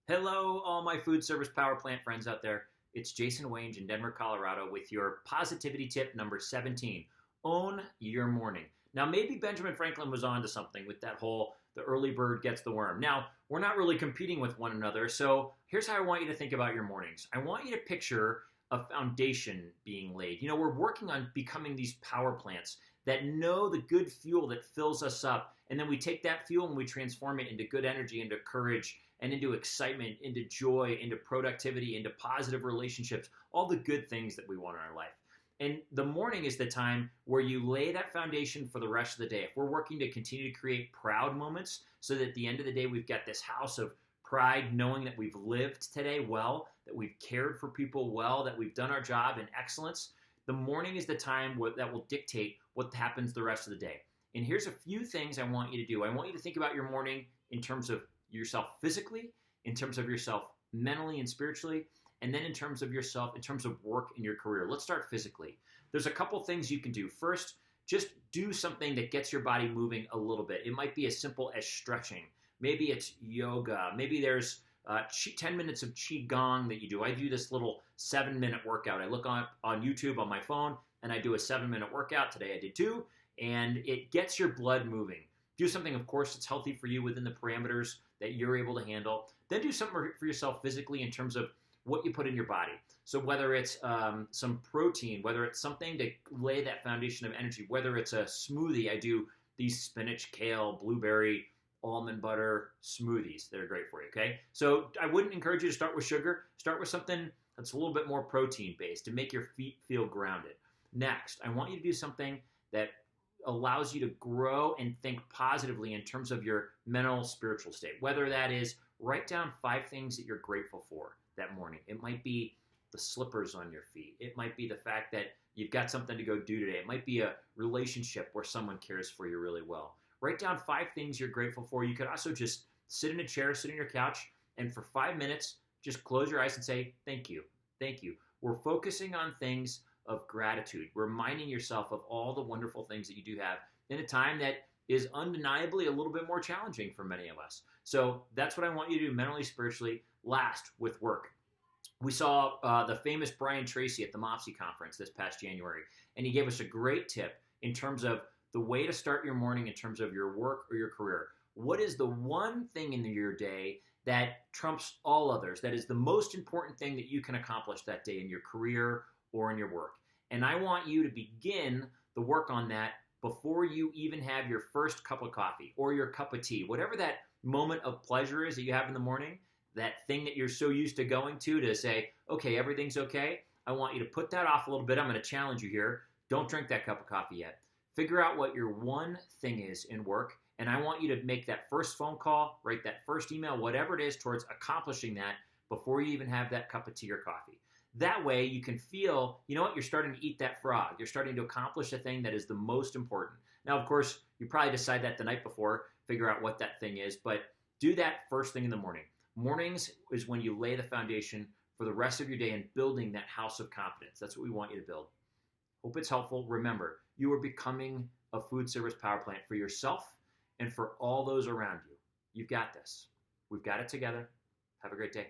Hello, all my food service power plant friends out there. It's Jason Wange in Denver, Colorado with your positivity tip number 17. Own your morning. Now, maybe Benjamin Franklin was onto something with that whole the early bird gets the worm. Now, we're not really competing with one another, so here's how I want you to think about your mornings. I want you to picture a foundation being laid. We're working on becoming these power plants that know the good fuel that fills us up, and then we take that fuel and we transform it into good energy, into courage, and into excitement, into joy, into productivity, into positive relationships, all the good things that we want in our life. And the morning is the time where you lay that foundation for the rest of the day. If we're working to continue to create proud moments so that at the end of the day, we've got this house of pride, knowing that we've lived today well, that we've cared for people well, that we've done our job in excellence, the morning is the time that will dictate what happens the rest of the day. And here's a few things I want you to do. I want you to think about your morning in terms of yourself physically, in terms of yourself mentally and spiritually, and then in terms of yourself, in terms of work in your career. Let's start physically. There's a couple things you can do. First, just do something that gets your body moving a little bit. It might be as simple as stretching. Maybe it's yoga. Maybe there's 10 minutes of Qigong that you do. I do this little 7-minute workout. I look on YouTube on my phone, and I do a 7-minute workout. Today I did 2, and it gets your blood moving. Do something, of course, that's healthy for you within the parameters that you're able to handle. Then do something for yourself physically in terms of what you put in your body. So whether it's some protein, whether it's something to lay that foundation of energy, whether it's a smoothie, I do these spinach, kale, blueberry, almond butter smoothies that are great for you, okay? So I wouldn't encourage you to start with sugar. Start with something that's a little bit more protein-based to make your feet feel grounded. Next, I want you to do something that allows you to grow and think positively in terms of your mental, spiritual state. Whether that is write down 5 things that you're grateful for that morning. It might be the slippers on your feet. It might be the fact that you've got something to go do today. It might be a relationship where someone cares for you really well. Write down 5 things you're grateful for. You could also just sit in a chair, sit on your couch, and for 5 minutes, just close your eyes and say, thank you, thank you. We're focusing on things of gratitude, reminding yourself of all the wonderful things that you do have in a time that is undeniably a little bit more challenging for many of us. So that's what I want you to do mentally, spiritually. Last, with work. We saw the famous Brian Tracy at the MOPSI conference this past January, and he gave us a great tip in terms of the way to start your morning in terms of your work or your career. What is the one thing in your day that trumps all others, that is the most important thing that you can accomplish that day in your career or in your work? And I want you to begin the work on that before you even have your first cup of coffee or your cup of tea. Whatever that moment of pleasure is that you have in the morning, that thing that you're so used to going to say, okay, everything's okay. I want you to put that off a little bit. I'm going to challenge you here. Don't drink that cup of coffee yet. Figure out what your one thing is in work, and I want you to make that first phone call, write that first email, whatever it is, towards accomplishing that before you even have that cup of tea or coffee. That way you can feel, you know what, you're starting to eat that frog. You're starting to accomplish a thing that is the most important. Now, of course, you probably decide that the night before, figure out what that thing is, but do that first thing in the morning. Mornings is when you lay the foundation for the rest of your day and building that house of confidence. That's what we want you to build. Hope it's helpful. Remember, you are becoming a food service power plant for yourself and for all those around you. You've got this. We've got it together. Have a great day.